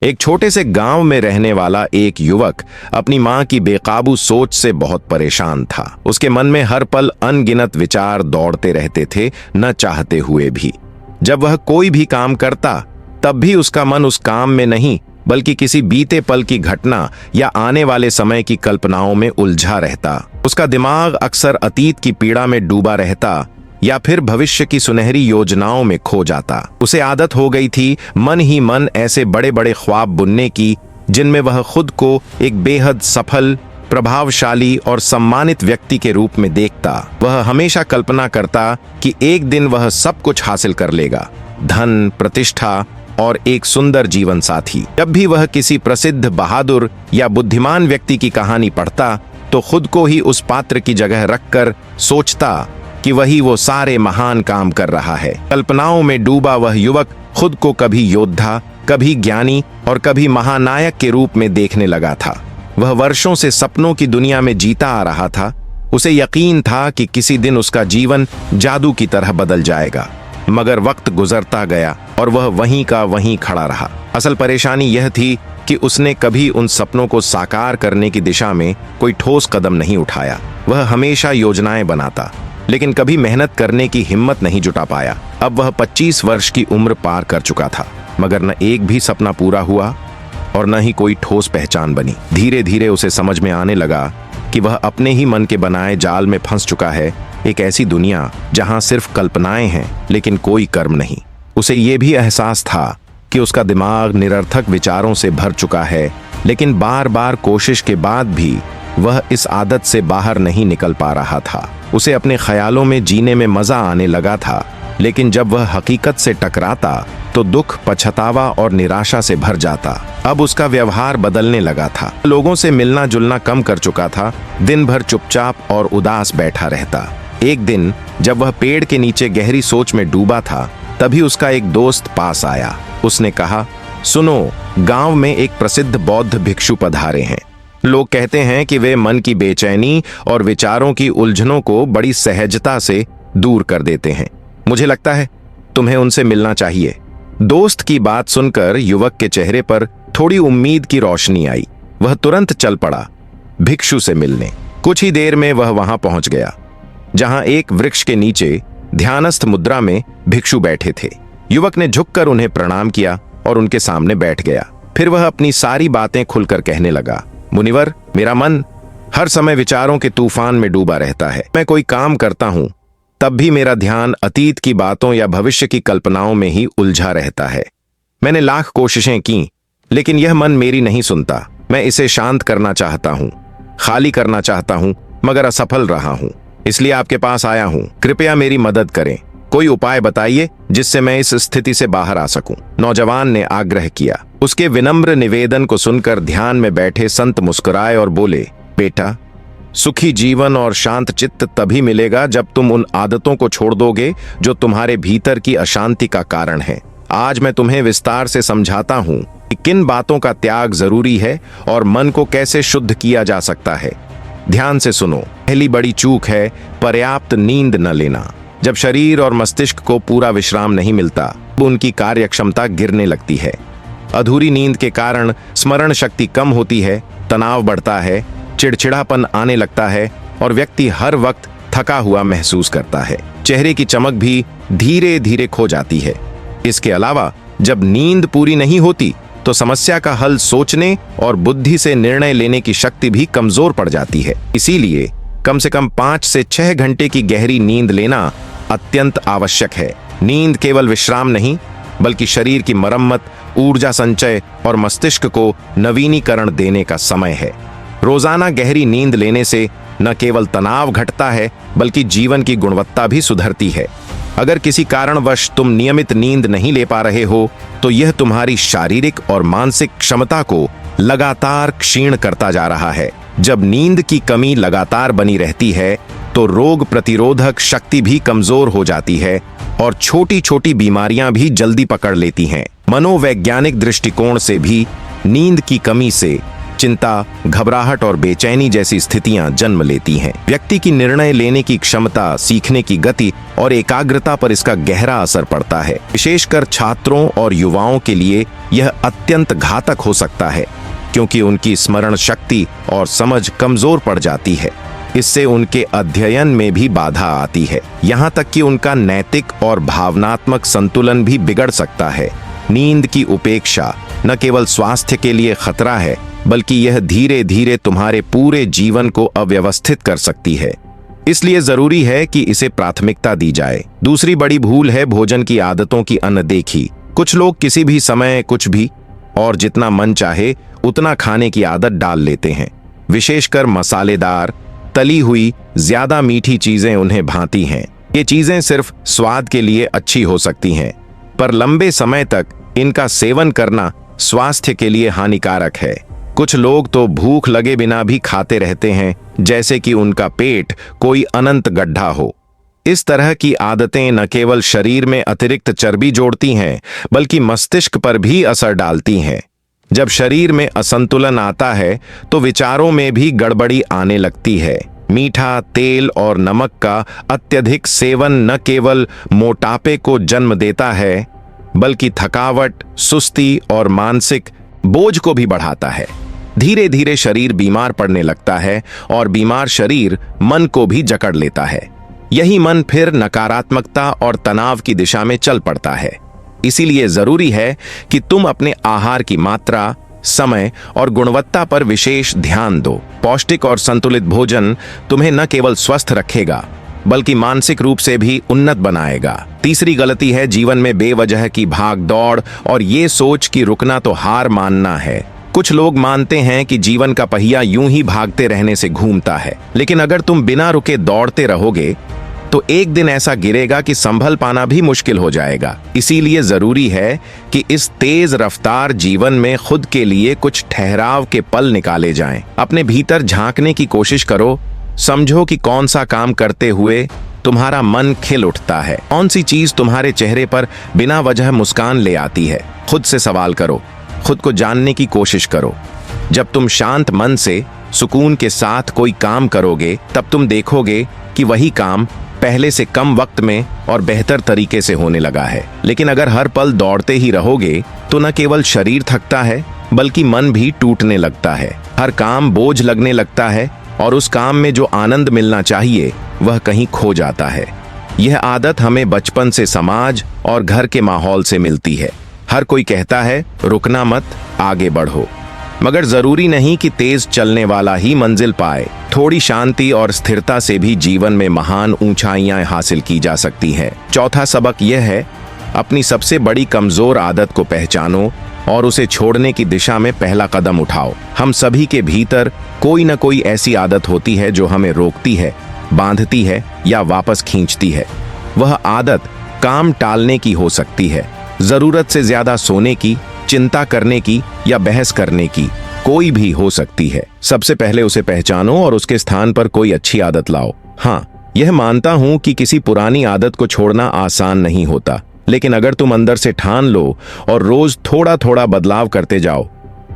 एक छोटे से गांव में रहने वाला एक युवक अपनी मां की बेकाबू सोच से बहुत परेशान था। उसके मन में हर पल अनगिनत विचार दौड़ते रहते थे, न चाहते हुए भी। जब वह कोई भी काम करता तब भी उसका मन उस काम में नहीं बल्कि किसी बीते पल की घटना या आने वाले समय की कल्पनाओं में उलझा रहता। उसका दिमाग अक्सर अतीत की पीड़ा में डूबा रहता या फिर भविष्य की सुनहरी योजनाओं में खो जाता। उसे आदत हो गई थी मन ही मन ऐसे बड़े बड़े ख्वाब बुनने की जिनमें वह खुद को एक बेहद सफल, प्रभावशाली और सम्मानित व्यक्ति के रूप में देखता। वह हमेशा कल्पना करता कि एक दिन वह सब कुछ हासिल कर लेगा, धन, प्रतिष्ठा और एक सुंदर जीवन साथी। जब भी वह किसी प्रसिद्ध, बहादुर या बुद्धिमान व्यक्ति की कहानी पढ़ता तो खुद को ही उस पात्र की जगह रखकर सोचता कि वही वो सारे महान काम कर रहा है। कल्पनाओं में डूबा वह युवक खुद को कभी योद्धा, कभी ज्ञानी और कभी महानायक के रूप में देखने लगा था। वह वर्षों से सपनों की दुनिया में जीता आ रहा था। उसे यकीन था कि किसी दिन उसका जीवन जादू की तरह बदल जाएगा, मगर वक्त गुजरता गया और वह वहीं का वहीं खड़ा रहा। असल परेशानी यह थी कि उसने कभी उन सपनों को साकार करने की दिशा में कोई ठोस कदम नहीं उठाया। वह हमेशा योजनाएं बनाता लेकिन कभी मेहनत करने की हिम्मत नहीं जुटा पाया। अब वह 25 वर्ष की उम्र पार कर चुका था, मगर न एक भी सपना पूरा हुआ और न ही कोई ठोस पहचान बनी। धीरे धीरे उसे समझ में आने लगा कि वह अपने ही मन के बनाए जाल में फंस चुका है, एक ऐसी दुनिया जहां सिर्फ कल्पनाएं हैं लेकिन कोई कर्म नहीं। उसे ये भी एहसास था कि उसका दिमाग निरर्थक विचारों से भर चुका है, लेकिन बार बार कोशिश के बाद भी वह इस आदत से बाहर नहीं निकल पा रहा था। उसे अपने ख्यालों में जीने में मजा आने लगा था, लेकिन जब वह हकीकत से टकराता तो दुख, पछतावा और निराशा से भर जाता। अब उसका व्यवहार बदलने लगा था। लोगों से मिलना जुलना कम कर चुका था, दिन भर चुपचाप और उदास बैठा रहता। एक दिन जब वह पेड़ के नीचे गहरी सोच में डूबा था, तभी उसका एक दोस्त पास आया। उसने कहा, सुनो, गांव में एक प्रसिद्ध बौद्ध भिक्षु पधारे हैं। लोग कहते हैं कि वे मन की बेचैनी और विचारों की उलझनों को बड़ी सहजता से दूर कर देते हैं। मुझे लगता है तुम्हें उनसे मिलना चाहिए। दोस्त की बात सुनकर युवक के चेहरे पर थोड़ी उम्मीद की रोशनी आई। वह तुरंत चल पड़ा भिक्षु से मिलने। कुछ ही देर में वह वहां पहुंच गया जहां एक वृक्ष के नीचे ध्यानस्थ मुद्रा में भिक्षु बैठे थे। युवक ने झुककर उन्हें प्रणाम किया और उनके सामने बैठ गया। फिर वह अपनी सारी बातें खुलकर कहने लगा। मुनिवर, मेरा मन हर समय विचारों के तूफान में डूबा रहता है। मैं कोई काम करता हूं तब भी मेरा ध्यान अतीत की बातों या भविष्य की कल्पनाओं में ही उलझा रहता है। मैंने लाख कोशिशें की लेकिन यह मन मेरी नहीं सुनता। मैं इसे शांत करना चाहता हूं, खाली करना चाहता हूं, मगर असफल रहा हूं। इसलिए आपके पास आया हूं। कृपया मेरी मदद करें। कोई उपाय बताइए जिससे मैं इस स्थिति से बाहर आ सकूं। नौजवान ने आग्रह किया। उसके विनम्र निवेदन को सुनकर ध्यान में बैठे संत मुस्कुराए और बोले, बेटा, सुखी जीवन और शांत चित्त तभी मिलेगा जब तुम उन आदतों को छोड़ दोगे जो तुम्हारे भीतर की अशांति का कारण है। आज मैं तुम्हें विस्तार से समझाता हूं कि किन बातों का त्याग जरूरी है और मन को कैसे शुद्ध किया जा सकता है। ध्यान से सुनो। पहली बड़ी चूक है पर्याप्त नींद न लेना। जब शरीर और मस्तिष्क को पूरा विश्राम नहीं मिलता तो उनकी कार्य क्षमता गिरने लगती है। अधूरी नींद के कारण स्मरण शक्ति कम होती है, तनाव बढ़ता है, चिड़चिड़ापन आने लगता है और व्यक्ति हर वक्त थका हुआ महसूस करता है। चेहरे की चमक भी धीरे धीरे खो जाती है। इसके अलावा जब नींद पूरी नहीं होती तो समस्या का हल सोचने और बुद्धि से निर्णय लेने की शक्ति भी कमजोर पड़ जाती है। इसीलिए कम से कम 5 से 6 घंटे की गहरी नींद लेना अत्यंत आवश्यक है। नींद केवल विश्राम नहीं बल्कि शरीर की मरम्मत, ऊर्जा संचय और मस्तिष्क को नवीनीकरण देने का समय है। रोजाना गहरी नींद लेने से न केवल तनाव घटता है बल्कि जीवन की गुणवत्ता भी सुधरती है। अगर किसी कारणवश तुम नियमित नींद नहीं ले पा रहे हो तो यह तुम्हारी शारीरिक और मानसिक क्षमता को लगातार क्षीण करता जा रहा है। जब नींद की कमी लगातार बनी रहती है तो रोग प्रतिरोधक शक्ति भी कमजोर हो जाती है और छोटी छोटी बीमारियां भी जल्दी पकड़ लेती हैं। मनोवैज्ञानिक दृष्टिकोण से भी नींद की कमी से चिंता, घबराहट और बेचैनी जैसी स्थितियां जन्म लेती हैं। व्यक्ति की निर्णय लेने की क्षमता, सीखने की गति और एकाग्रता पर इसका गहरा असर पड़ता है। विशेषकर छात्रों और युवाओं के लिए यह अत्यंत घातक हो सकता है, क्योंकि उनकी स्मरण शक्ति और समझ कमजोर पड़ जाती है। इससे उनके अध्ययन में भी बाधा आती है, यहाँ तक कि उनका नैतिक और भावनात्मक संतुलन भी बिगड़ सकता है। नींद की उपेक्षा न केवल स्वास्थ्य के लिए खतरा है, बल्कि यह धीरे धीरे तुम्हारे पूरे जीवन को अव्यवस्थित कर सकती है। इसलिए जरूरी है कि इसे प्राथमिकता दी जाए। दूसरी बड़ी भूल है भोजन की आदतों की अनदेखी। कुछ लोग किसी भी समय कुछ भी और जितना मन चाहे उतना खाने की आदत डाल लेते हैं। विशेषकर मसालेदार, तली हुई, ज्यादा मीठी चीजें उन्हें भाती हैं। ये चीजें सिर्फ स्वाद के लिए अच्छी हो सकती हैं, पर लंबे समय तक इनका सेवन करना स्वास्थ्य के लिए हानिकारक है। कुछ लोग तो भूख लगे बिना भी खाते रहते हैं, जैसे कि उनका पेट कोई अनंत गड्ढा हो। इस तरह की आदतें न केवल शरीर में अतिरिक्त चर्बी जोड़ती हैं, बल्कि मस्तिष्क पर भी असर डालती हैं। जब शरीर में असंतुलन आता है तो विचारों में भी गड़बड़ी आने लगती है। मीठा, तेल और नमक का अत्यधिक सेवन न केवल मोटापे को जन्म देता है, बल्कि थकावट, सुस्ती और मानसिक बोझ को भी बढ़ाता है। धीरे धीरे शरीर बीमार पड़ने लगता है और बीमार शरीर मन को भी जकड़ लेता है। यही मन फिर नकारात्मकता और तनाव की दिशा में चल पड़ता है। इसीलिए जरूरी है कि तुम अपने आहार की मात्रा, समय और गुणवत्ता पर विशेष ध्यान दो। पौष्टिक और संतुलित भोजन तुम्हें न केवल स्वस्थ रखेगा, बल्कि मानसिक रूप से भी उन्नत बनाएगा। तीसरी गलती है जीवन में बेवजह की भाग दौड़ और ये सोच कि रुकना तो हार मानना है। कुछ लोग मानते हैं कि जीवन का पहिया यूं ही भागते रहने से घूमता है, लेकिन अगर तुम बिना रुके दौड़ते रहोगे तो एक दिन ऐसा गिरेगा कि संभल पाना भी मुश्किल हो जाएगा। इसीलिए जरूरी है कि इस तेज रफ्तार जीवन में खुद के लिए कुछ ठहराव के पल निकाले जाएं। अपने भीतर झांकने की कोशिश करो। समझो कि कौन सा काम करते हुए तुम्हारा मन खिल उठता है, कौन सी चीज तुम्हारे चेहरे पर बिना वजह मुस्कान ले आती है। खुद से सवाल करो, खुद को जानने की कोशिश करो। जब तुम शांत मन से, सुकून के साथ कोई काम करोगे, तब तुम देखोगे कि वही काम पहले से कम वक्त में और बेहतर तरीके से होने लगा है। लेकिन अगर हर पल दौड़ते ही रहोगे तो न केवल शरीर थकता है, बल्कि मन भी टूटने लगता है। हर काम बोझ लगने लगता है और उस काम में जो आनंद मिलना चाहिए वह कहीं खो जाता है। यह आदत हमें बचपन से समाज और घर के माहौल से मिलती है। हर कोई कहता है रुकना मत, आगे बढ़ो, मगर जरूरी नहीं कि तेज चलने वाला ही मंजिल पाए। थोड़ी शांति और स्थिरता से भी जीवन में महान ऊंचाइयां हासिल की जा सकती हैं। चौथा सबक यह है, अपनी सबसे बड़ी कमजोर आदत को पहचानो और उसे छोड़ने की दिशा में पहला कदम उठाओ। हम सभी के भीतर कोई न कोई ऐसी आदत होती है जो हमें रोकती है, बांधती है या वापस खींचती है। वह आदत काम टालने की हो सकती है, जरूरत से ज्यादा सोने की, चिंता करने की या बहस करने की, कोई भी हो सकती है। सबसे पहले उसे पहचानो और उसके स्थान पर कोई अच्छी आदत लाओ। हाँ, यह मानता हूं कि किसी पुरानी आदत को छोड़ना आसान नहीं होता, लेकिन अगर तुम अंदर से ठान लो और रोज थोड़ा थोड़ा बदलाव करते जाओ,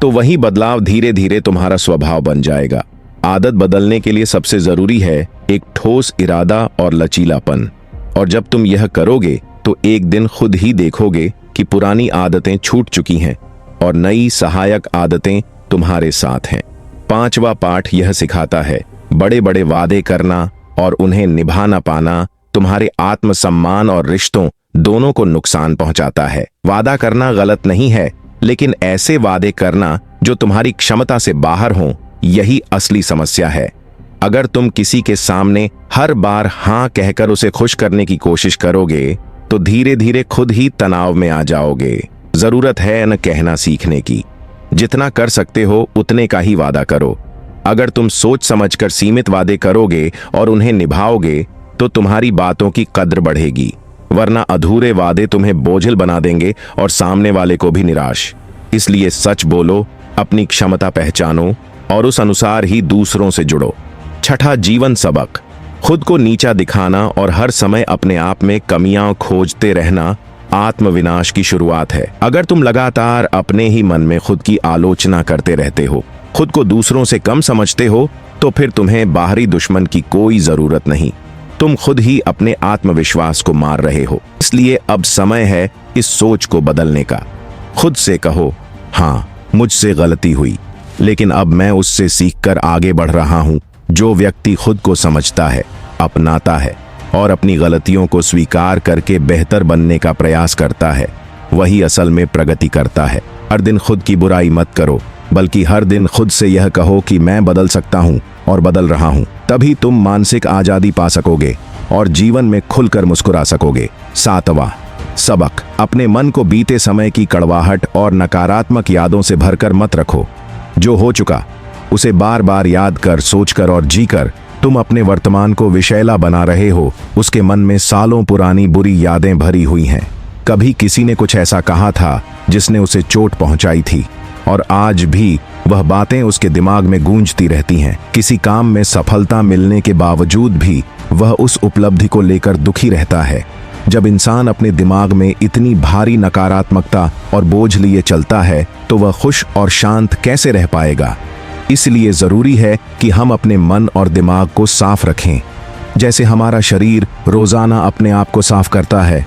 तो वही बदलाव धीरे धीरे तुम्हारा स्वभाव बन जाएगा। आदत बदलने के लिए सबसे जरूरी है एक ठोस इरादा और लचीलापन। और जब तुम यह करोगे तो एक दिन खुद ही देखोगे कि पुरानी आदतें छूट चुकी हैं और नई सहायक आदतें तुम्हारे साथ हैं। पांचवा पाठ यह सिखाता है, बड़े बड़े वादे करना और उन्हें निभा ना पाना तुम्हारे आत्मसम्मान और रिश्तों दोनों को नुकसान पहुंचाता है। वादा करना गलत नहीं है, लेकिन ऐसे वादे करना जो तुम्हारी क्षमता से बाहर हों, यही असली समस्या है। अगर तुम किसी के सामने हर बार हाँ कहकर उसे खुश करने की कोशिश करोगे तो धीरे धीरे खुद ही तनाव में आ जाओगे। जरूरत है न कहना सीखने की। जितना कर सकते हो उतने का ही वादा करो। अगर तुम सोच समझकर सीमित वादे करोगे और उन्हें निभाओगे तो तुम्हारी बातों की कद्र बढ़ेगी, वरना अधूरे वादे तुम्हें बोझिल बना देंगे और सामने वाले को भी निराश। इसलिए सच बोलो, अपनी क्षमता पहचानो और उस अनुसार ही दूसरों से जुड़ो। छठा जीवन सबक, खुद को नीचा दिखाना और हर समय अपने आप में कमियां खोजते रहना आत्मविनाश की शुरुआत है। अगर तुम लगातार अपने ही मन में खुद की आलोचना करते रहते हो खुद को दूसरों से कम समझते हो तो फिर तुम्हें बाहरी दुश्मन की कोई जरूरत नहीं। तुम खुद ही अपने आत्मविश्वास को मार रहे हो। इसलिए अब समय है इस सोच को बदलने का। खुद से कहो, हाँ मुझसे गलती हुई, लेकिन अब मैं उससे सीखकर आगे बढ़ रहा हूं। जो व्यक्ति खुद को समझता है, अपनाता है और अपनी गलतियों को स्वीकार करके बेहतर बनने का प्रयास करता है, वही असल में प्रगति करता है। हर दिन खुद की बुराई मत करो, बल्कि हर दिन खुद से यह कहो कि मैं बदल सकता हूं और बदल रहा हूं। तभी तुम मानसिक आजादी पा सकोगे और जीवन में खुलकर मुस्कुरा सकोगे। 7वां सबक, अपने मन को बीते समय की कड़वाहट और नकारात्मक यादों से भरकर मत रखो। जो हो चुका उसे बार बार याद कर, सोचकर और जीकर तुम अपने वर्तमान को विषैला बना रहे हो। उसके मन में सालों पुरानी बुरी यादें भरी हुई हैं। कभी किसी ने कुछ ऐसा कहा था जिसने उसे चोट पहुंचाई थी और आज भी वह बातें उसके दिमाग में गूंजती रहती हैं। किसी काम में सफलता मिलने के बावजूद भी वह उस उपलब्धि को लेकर दुखी रहता है। जब इंसान अपने दिमाग में इतनी भारी नकारात्मकता और बोझ लिए चलता है तो वह खुश और शांत कैसे रह पाएगा। इसलिए जरूरी है कि हम अपने मन और दिमाग को साफ रखें। जैसे हमारा शरीर रोजाना अपने आप को साफ करता है,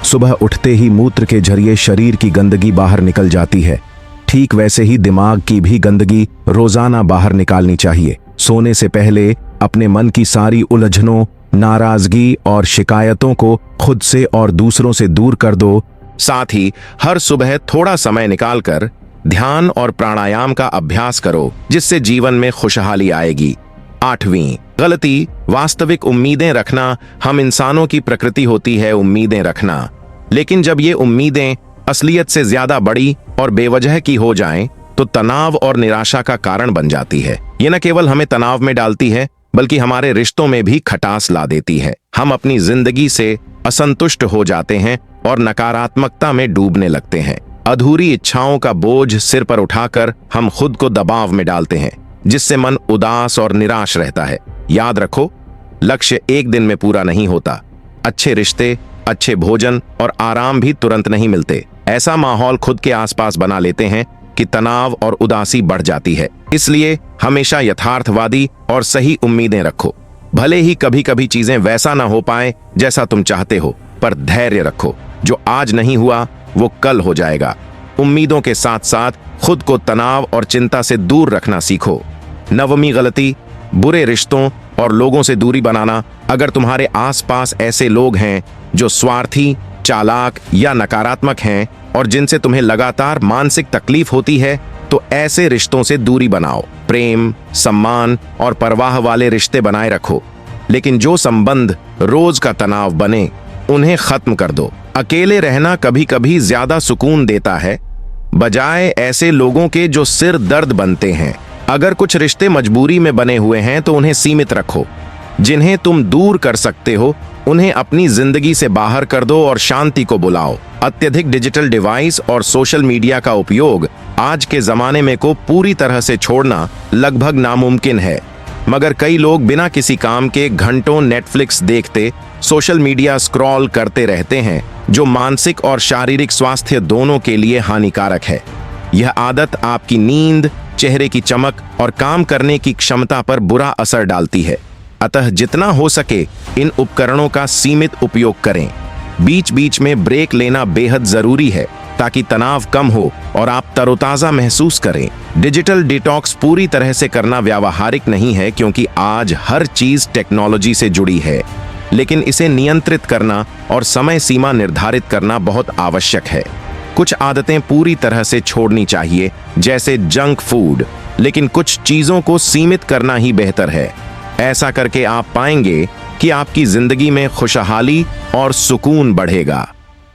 सुबह उठते ही मूत्र के जरिए शरीर की गंदगी बाहर निकल जाती है, ठीक वैसे ही दिमाग की भी गंदगी रोजाना बाहर निकालनी चाहिए। सोने से पहले अपने मन की सारी उलझनों, नाराजगी और शिकायतों को खुद से और दूसरों से दूर कर दो। साथ ही हर सुबह थोड़ा समय निकालकर ध्यान और प्राणायाम का अभ्यास करो, जिससे जीवन में खुशहाली आएगी। 8वीं गलती, वास्तविक उम्मीदें रखना। हम इंसानों की प्रकृति होती है उम्मीदें रखना, लेकिन जब ये उम्मीदें असलियत से ज्यादा बड़ी और बेवजह की हो जाएं, तो तनाव और निराशा का कारण बन जाती है। ये न केवल हमें तनाव में डालती है, बल्कि हमारे रिश्तों में भी खटास ला देती है। हम अपनी जिंदगी से असंतुष्ट हो जाते हैं और नकारात्मकता में डूबने लगते हैं। अधूरी इच्छाओं का बोझ सिर पर उठाकर हम खुद को दबाव में डालते हैं, जिससे मन उदास और निराश रहता है। याद रखो, लक्ष्य एक दिन में पूरा नहीं होता। अच्छे रिश्ते, अच्छे भोजन और आराम भी तुरंत नहीं मिलते। ऐसा माहौल खुद के आसपास बना लेते हैं कि तनाव और उदासी बढ़ जाती है। इसलिए हमेशा यथार्थवादी और सही उम्मीदें रखो। भले ही कभी कभी चीजें वैसा ना हो पाए जैसा तुम चाहते हो, पर धैर्य रखो। जो आज नहीं हुआ वो कल हो जाएगा। उम्मीदों के साथ साथ खुद को तनाव और चिंता से दूर रखना सीखो। 9वीं गलती, बुरे रिश्तों और लोगों से दूरी बनाना। अगर तुम्हारे आसपास ऐसे लोग हैं जो स्वार्थी, चालाक या नकारात्मक हैं और जिनसे तुम्हें लगातार मानसिक तकलीफ होती है, तो ऐसे रिश्तों से दूरी बनाओ। प्रेम, सम्मान और परवाह वाले रिश्ते बनाए रखो, लेकिन जो संबंध रोज का तनाव बने, उन्हें खत्म कर दो। अकेले रहना कभी कभी ज्यादा सुकून देता है, बजाय ऐसे लोगों के जो सिर दर्द बनते हैं। अगर कुछ रिश्ते मजबूरी में बने हुए हैं तो उन्हें सीमित रखो। जिन्हें तुम दूर कर सकते हो उन्हें अपनी जिंदगी से बाहर कर दो और शांति को बुलाओ। अत्यधिक डिजिटल डिवाइस और सोशल मीडिया का उपयोग आज के जमाने में को पूरी तरह से छोड़ना लगभग नामुमकिन है, मगर कई लोग बिना किसी काम के घंटों नेटफ्लिक्स देखते, सोशल मीडिया स्क्रॉल करते रहते हैं, जो मानसिक और शारीरिक स्वास्थ्य दोनों के लिए हानिकारक है। यह आदत आपकी नींद, चेहरे की चमक और काम करने की क्षमता पर बुरा असर डालती है। अतः जितना हो सके इन उपकरणों का सीमित उपयोग करें। बीच बीच में ब्रेक लेना बेहद जरूरी है ताकि तनाव कम हो और आप तरोताजा महसूस करें। डिजिटल डिटॉक्स पूरी तरह से करना व्यावहारिक नहीं है, क्योंकि आज हर चीज टेक्नोलॉजी से जुड़ी है, लेकिन इसे नियंत्रित करना और समय सीमा निर्धारित करना बहुत आवश्यक है। कुछ आदतें पूरी तरह से छोड़नी चाहिए, जैसे जंक फूड, लेकिन कुछ चीजों को सीमित करना ही बेहतर है। ऐसा करके आप पाएंगे कि आपकी जिंदगी में खुशहाली और सुकून बढ़ेगा।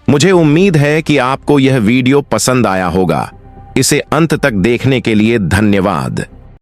मुझे उम्मीद है कि आपको यह वीडियो पसंद आया होगा। इसे अंत तक देखने के लिए धन्यवाद।